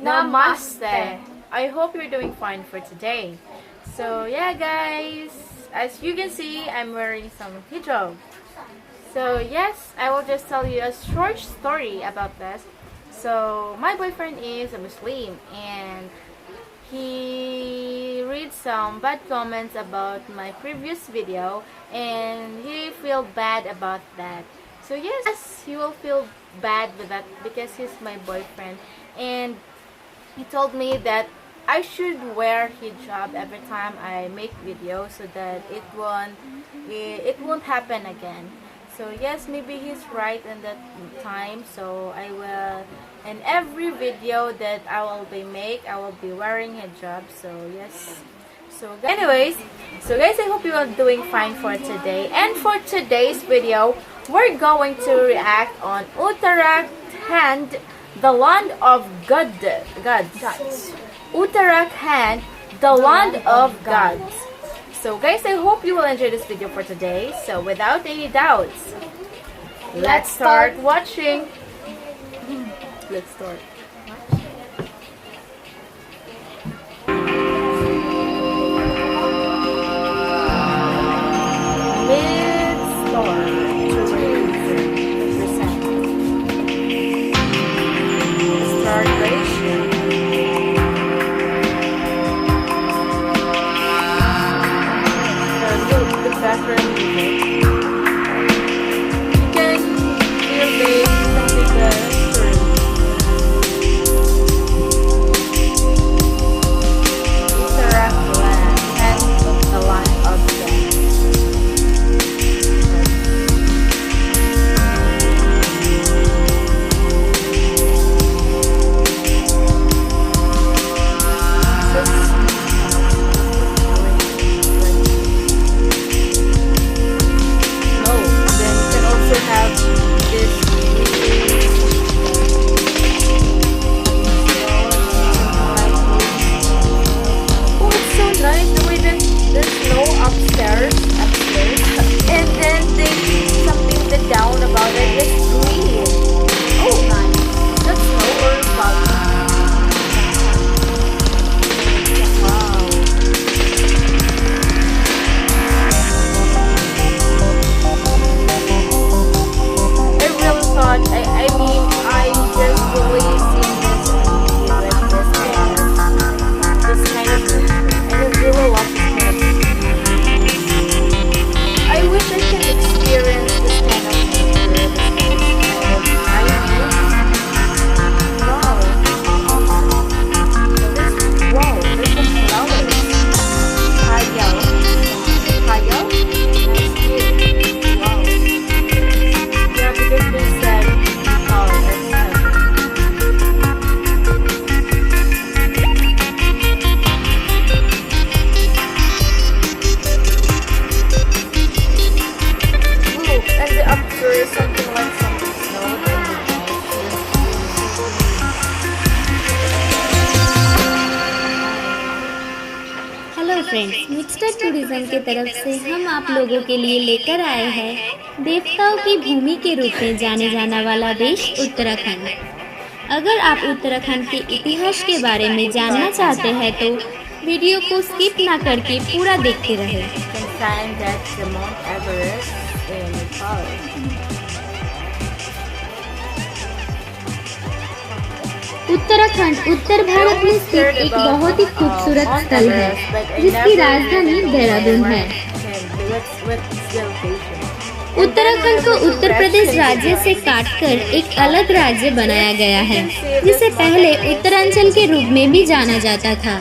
Namaste. I hope you're doing fine for today. So yeah guys, as you can see, I'm wearing some hijab. So yes, I will just tell you a short story about this. So my boyfriend is a Muslim and he read some bad comments about my previous video and he feel bad about that. So yes, he will feel bad with that because he's my boyfriend and he told me that I should wear hijab every time I make videos so that it won't happen again. So yes, maybe he's right in that time. So I will, in every video that I will be wearing hijab. So yes. So anyways, so guys, I hope you are doing fine for today. And for today's video, we're going to react on Uttarakhand, the land of gods. Uttarakhand, the land of gods. So guys, I hope you will enjoy this video for today. So without any doubts, let's start watching. Let's start. Friends, mixed tourism की तरफ से हम आप लोगों के लिए लेकर आए हैं देवताओं की भूमि के रूप में जाने जाने वाला देश उत्तराखंड। अगर आप उत्तराखंड के इतिहास के बारे में जानना चाहते हैं तो वीडियो को स्किप ना करके पूरा देखते रहें। उत्तराखंड उत्तर भारत में स्थित एक बहुत ही खूबसूरत स्थल है जिसकी राजधानी देहरादून है। उत्तराखंड को उत्तर प्रदेश राज्य से काटकर एक अलग राज्य बनाया गया है जिसे पहले उत्तरांचल के रूप में भी जाना जाता था।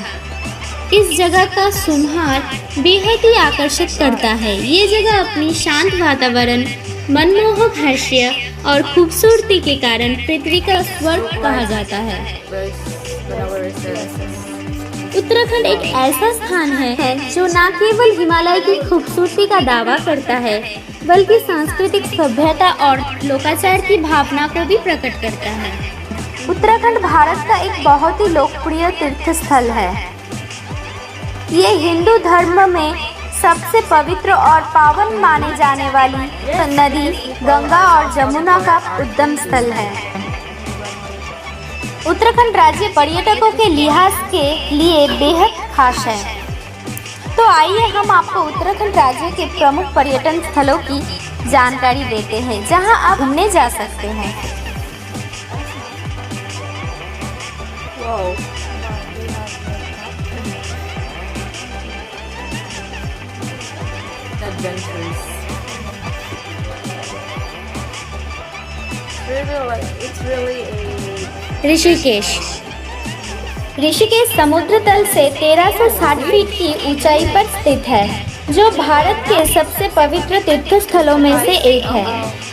इस जगह का सुनहर बेहद ही आकर्षित करता है। ये जगह अपनी शांत वातावरण, मनमोहक हास्य और खूबसूरती के कारण पृथ्वी का स्वर्ग कहा जाता है। उत्तराखंड एक ऐसा स्थान है जो न केवल हिमालय की खूबसूरती का दावा करता है बल्कि सांस्कृतिक सभ्यता और लोकाचार की भावना को भी प्रकट करता है। उत्तराखंड भारत का एक बहुत ही लोकप्रिय तीर्थ स्थल है। ये हिंदू धर्म में सबसे पवित्र और पावन माने जाने वाली नदी गंगा और जमुना का उद्गम स्थल है। उत्तराखंड राज्य पर्यटकों के लिहाज के लिए बेहद खास है। तो आइए हम आपको उत्तराखंड राज्य के प्रमुख पर्यटन स्थलों की जानकारी देते हैं जहां आप घूमने जा सकते हैं। Wow. Adventures. It's really a Rishikesh समुद्र तल से 1360 फीट की ऊंचाई पर स्थित है, जो भारत के सबसे पवित्र तीर्थ स्थलों में से एक है।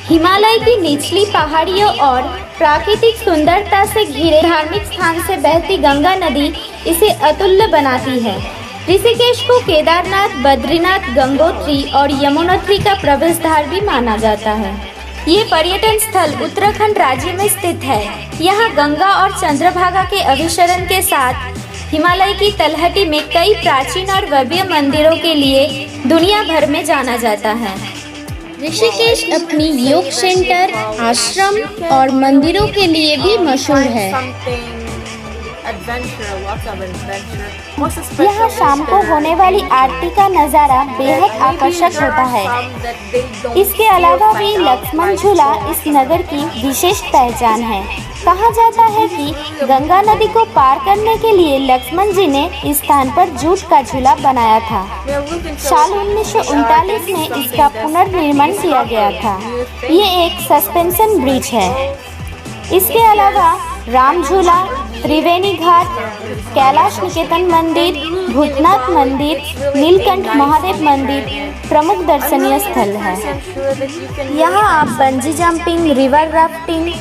हिमालय की निचली पहाड़ियों और प्राकृतिक सुंदरता से घिरे धार्मिक स्थान से बहती गंगा नदी इसे अतुल्य बनाती है। ऋषिकेश को केदारनाथ, बद्रीनाथ, गंगोत्री और यमुनोत्री का प्रवेश द्वार भी माना जाता है। ये पर्यटन स्थल उत्तराखंड राज्य में स्थित है। यहाँ गंगा और चंद्रभागा के अभिशरण के साथ हिमालय की तलहटी में कई प्राचीन और भव्य मंदिरों के लिए दुनिया भर में जाना जाता है। ऋषिकेश अपनी योग सेंटर, आश्रम और मंदिरों के लिए भी मशहूर है। यहाँ शाम को होने वाली आरती का नज़ारा बेहद आकर्षक होता है। इसके अलावा भी लक्ष्मण झूला इस नगर की विशेष पहचान है। कहा जाता है कि गंगा नदी को पार करने के लिए लक्ष्मण जी ने इस स्थान पर जूट का झूला बनाया था। साल 1939 में इसका पुनर्निर्माण किया गया था। ये एक सस्पेंशन ब्रिज है। इसके अलावा राम झूला, त्रिवेणी घाट, कैलाश निकेतन मंदिर, भूतनाथ मंदिर, नीलकंठ महादेव मंदिर प्रमुख दर्शनीय स्थल है। यहाँ आप बंजी जंपिंग, रिवर राफ्टिंग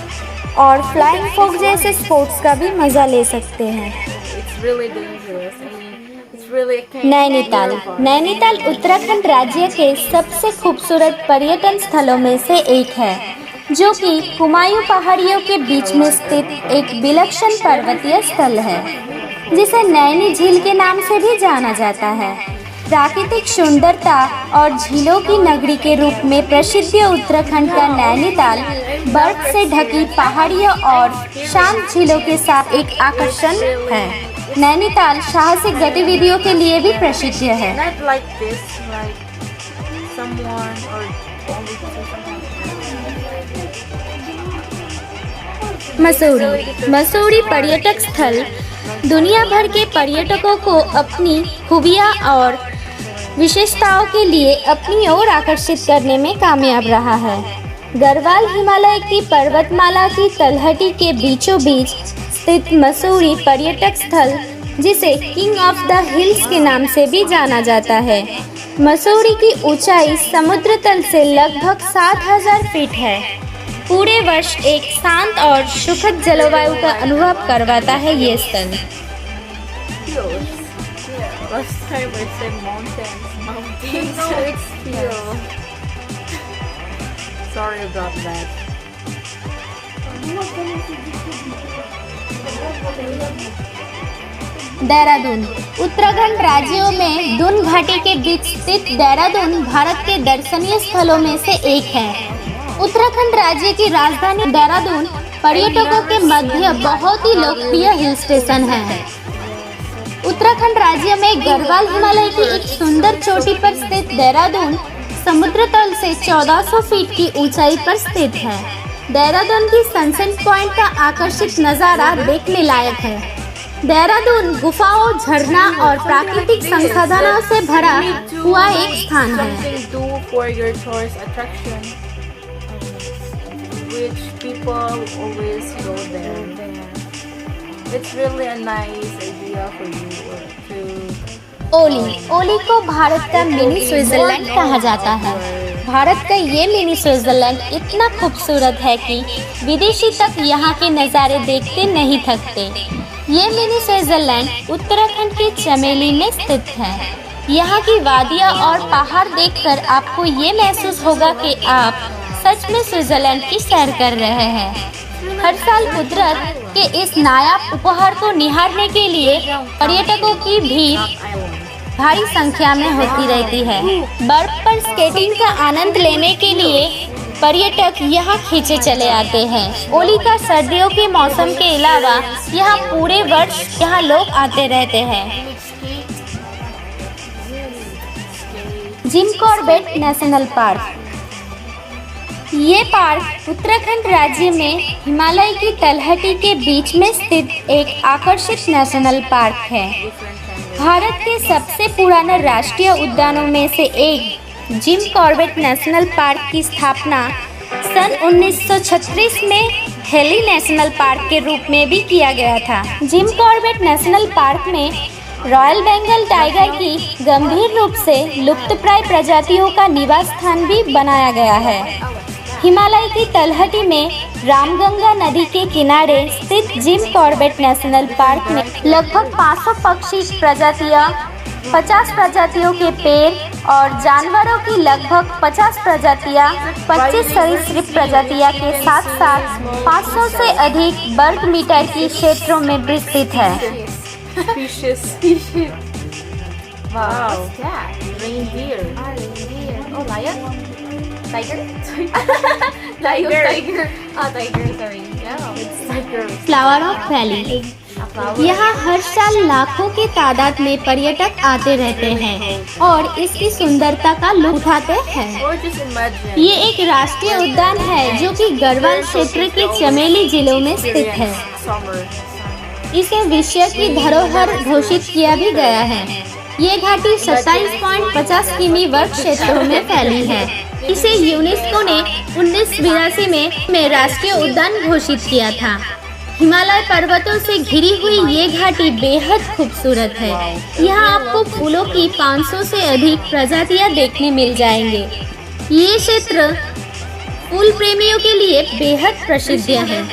और फ्लाइंग फॉग जैसे स्पोर्ट्स का भी मजा ले सकते हैं। नैनीताल उत्तराखंड राज्य के सबसे खूबसूरत पर्यटन स्थलों में से एक है, जो कि कुमायूं पहाड़ियों के बीच में स्थित एक विलक्षण पर्वतीय स्थल है, जिसे नैनी झील के नाम से भी जाना जाता है। प्राकृतिक सुंदरता और झीलों की नगरी के रूप में प्रसिद्ध उत्तराखंड का नैनीताल बर्फ से ढकी पहाड़ियों और शांत झीलों के साथ एक आकर्षण है। नैनीताल साहसिक गतिविधियों के लिए भी प्रसिद्ध है। मसूरी पर्यटक स्थल दुनिया भर के पर्यटकों को अपनी खूबियाँ और विशेषताओं के लिए अपनी ओर आकर्षित करने में कामयाब रहा है। गढ़वाल हिमालय की पर्वतमाला की तलहटी के बीचों बीच स्थित मसूरी पर्यटक स्थल, जिसे किंग ऑफ द हिल्स के नाम से भी जाना जाता है। मसूरी की ऊंचाई समुद्र तल से लगभग 7000 फीट है। पूरे वर्ष एक शांत और सुखद जलवायु का अनुभव करवाता है ये स्थल। देहरादून उत्तराखंड राज्यों में दून घाटी के बीच स्थित देहरादून भारत के दर्शनीय स्थलों में से एक है। उत्तराखंड राज्य की राजधानी देहरादून पर्यटकों के मध्य बहुत ही लोकप्रिय हिल स्टेशन है। उत्तराखंड राज्य में गढ़वाल हिमालय की एक सुंदर चोटी पर स्थित देहरादून समुद्र तल से 1400 फीट की ऊंचाई पर स्थित है। देहरादून की सनसेट पॉइंट का आकर्षक नज़ारा देखने लायक है। देहरादून गुफाओं, झरना और प्राकृतिक संसाधनों से भरा हुआ एक स्थान है। Which people always go there. It's really a nice idea for you to ओली को भारत का मिनी स्विट्जरलैंड कहा जाता है। भारत का ये मिनी स्विट्जरलैंड इतना खूबसूरत है कि विदेशी तक यहाँ के नज़ारे देखते नहीं थकते। ये मिनी स्विट्जरलैंड उत्तराखंड के चमेली में स्थित है। यहाँ की वादियाँ और पहाड़ देखकर आपको ये महसूस होगा कि आप सच में स्विट्जरलैंड की सैर कर रहे हैं। हर साल कुदरत के इस नायाब उपहार को निहारने के लिए पर्यटकों की भीड़ भारी संख्या में होती रहती है। बर्फ पर स्केटिंग का आनंद लेने के लिए पर्यटक यहाँ खींचे चले आते हैं। ओली का सर्दियों के मौसम के अलावा यहाँ पूरे वर्ष यहाँ लोग आते रहते हैं। Jim Corbett national park. ये पार्क उत्तराखंड राज्य में हिमालय की तलहटी के बीच में स्थित एक आकर्षित नेशनल पार्क है। भारत के सबसे पुराने राष्ट्रीय उद्यानों में से एक जिम कॉर्बेट नेशनल पार्क की स्थापना सन 1936 में हेली नेशनल पार्क के रूप में भी किया गया था। जिम कॉर्बेट नेशनल पार्क में रॉयल बंगाल टाइगर की गंभीर रूप से लुप्तप्राय प्रजातियों का निवास स्थान भी बनाया गया है। हिमालय की तलहटी में रामगंगा नदी के किनारे स्थित जिम कॉर्बेट नेशनल पार्क में लगभग 500 पक्षी प्रजातियां, 50 प्रजातियों के पेड़ और जानवरों की लगभग 50 प्रजातियां, 25 सरीसृप प्रजातियां के साथ साथ 500 से अधिक वर्ग मीटर की क्षेत्रों में विस्तृत है। Wow. What's that? Reindeer. Reindeer. Oh, lion? Tiger? Tiger. Tiger, sorry. Yeah, it's tiger. Flower of valley. A flower. यहाँ हर साल लाखों के तादाद में पर्यटक आते रहते हैं और इसकी सुंदरता का लुत्फ उठाते हैं। Or just imagine. ये एक राष्ट्रीय उद्यान है जो कि गढ़वाल क्षेत्र के चमेली जिलों में स्थित है। Summer. इसे विश्व की धरोहर घोषित किया भी गया है। ये घाटी 27.50 किमी वर्ग क्षेत्रों में फैली है। इसे यूनेस्को ने 1982 में राष्ट्रीय उद्यान घोषित किया था। हिमालय पर्वतों से घिरी हुई ये घाटी बेहद खूबसूरत है। यहाँ आपको फूलों की 500 से अधिक प्रजातियाँ देखने मिल जाएंगे। ये क्षेत्र फूल प्रेमियों के लिए बेहद प्रसिद्ध है।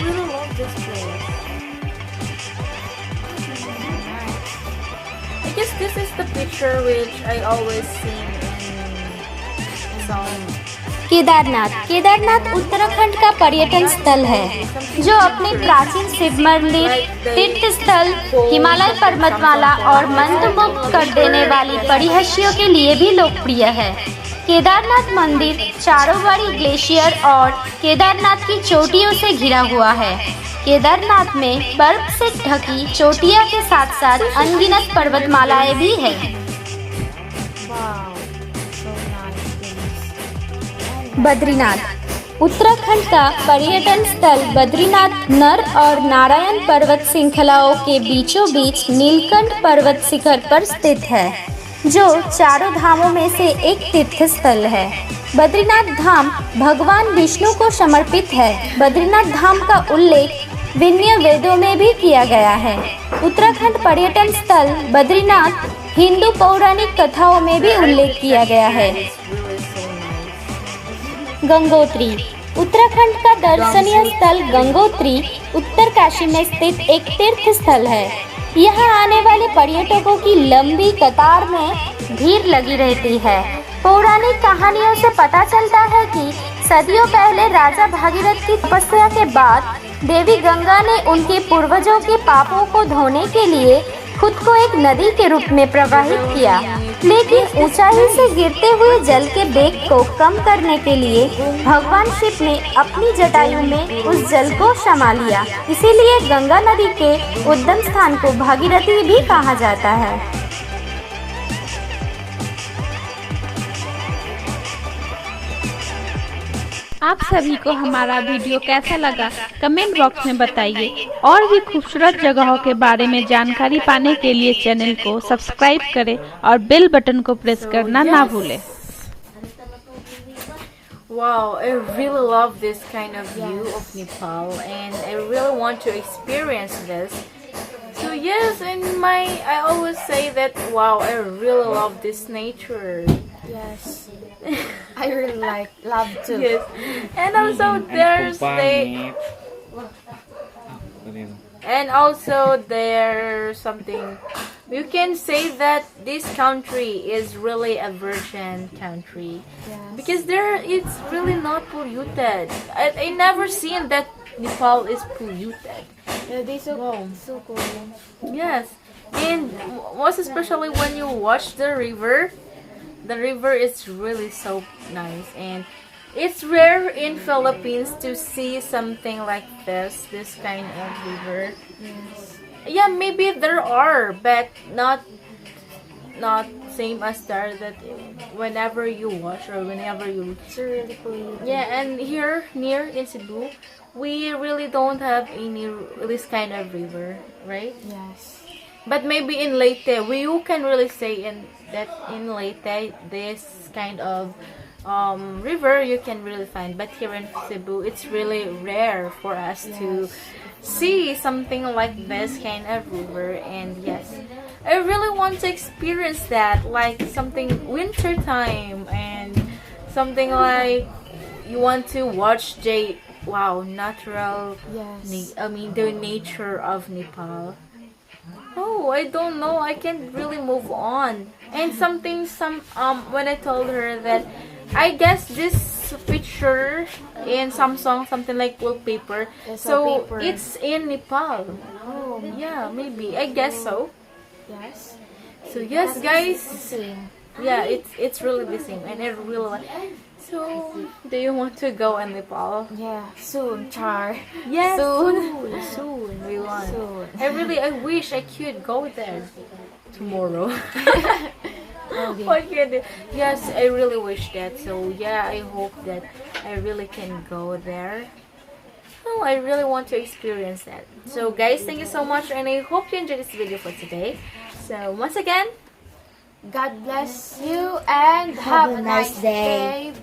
I guess this is the picture which I always see in some. Kedarnath Uttarakhand का पर्यटन स्थल है जो अपने प्राचीन शिव मंदिर, तीर्थ स्थल, हिमालय पर्वतमाला और मंत्रमुग्ध कर देने वाली परिहर्षियों के लिए भी लोकप्रिय है। केदारनाथ मंदिर चारों बड़ी ग्लेशियर और केदारनाथ की चोटियों से घिरा हुआ है। केदारनाथ में बर्फ से ढकी चोटियां के साथ साथ अनगिनत पर्वतमालाएं भी हैं। Wow, so nice. Badrinath Uttarakhand का पर्यटन स्थल बद्रीनाथ नर और नारायण पर्वत श्रृंखलाओं के बीचों बीच नीलकंठ पर्वत शिखर पर स्थित है, जो चारों धामों में से एक तीर्थ स्थल है। बद्रीनाथ धाम भगवान विष्णु को समर्पित है। बद्रीनाथ धाम का उल्लेख विनय वेदों में भी किया गया है। उत्तराखंड पर्यटन स्थल बद्रीनाथ हिंदू पौराणिक कथाओं में भी उल्लेख किया गया है। गंगोत्री उत्तराखंड का दर्शनीय स्थल गंगोत्री उत्तरकाशी में स्थित एक तीर्थ स्थल है। यहाँ आने वाले पर्यटकों की लंबी कतार में भीड़ लगी रहती है। पौराणिक कहानियों से पता चलता है कि सदियों पहले राजा भागीरथ की तपस्या के बाद देवी गंगा ने उनके पूर्वजों के पापों को धोने के लिए खुद को एक नदी के रूप में प्रवाहित किया, लेकिन ऊंचाई से गिरते हुए जल के वेग को कम करने के लिए भगवान शिव ने अपनी जटायु में उस जल को समा लिया। इसीलिए गंगा नदी के उद्गम स्थान को भागीरथी भी कहा जाता है। आप सभी को हमारा वीडियो कैसा लगा कमेंट बॉक्स में बताइए और भी खूबसूरत जगहों के बारे में जानकारी पाने के लिए चैनल को सब्सक्राइब करें और बेल बटन को प्रेस करना ना भूलें। Wow, I really love this kind of view of Nepal and I really want to experience this. So yes, I always say that wow, I really love this nature. Yes. I really love to. Yes. And also there's something you can say that this country is really a virgin country. Yes. Because it's really not polluted. I never seen that Nepal is polluted. Yeah, they Wow. so cool. Yes, and most especially when you watch the river is really so nice, and it's rare in Philippines to see something like this kind of river. Yes. Yeah, maybe there are, but not same as there that whenever you watch or whenever you. It's really cool. Yeah, and here near in Cebu, we really don't have any this kind of river, right? Yes. But maybe in Leyte, you can really say in Leyte this kind of river you can really find. But here in Cebu, it's really rare for us to see something like this kind of river. And yes, I really want to experience that, like something winter time and something like you want to watch natural. Yes. The nature of Nepal. Oh, I don't know. I can't really move on. And when I told her that I guess this picture in Samsung something like wallpaper. Yes, So wallpaper. it's in Nepal. Oh. Yeah, maybe. I guess so. Yes. So yes, guys. Same. Yeah, it's really the same, and I really like. So, do you want to go in Nepal? Yeah. Soon, Char. Yes, Soon. soon we want. Soon. I wish I could go there tomorrow. Okay. What can I do? Yes, I really wish that. So yeah, I hope that I really can go there. Oh, I really want to experience that. So guys, thank you so much, and I hope you enjoyed this video for today. So once again, God bless you and have a nice day.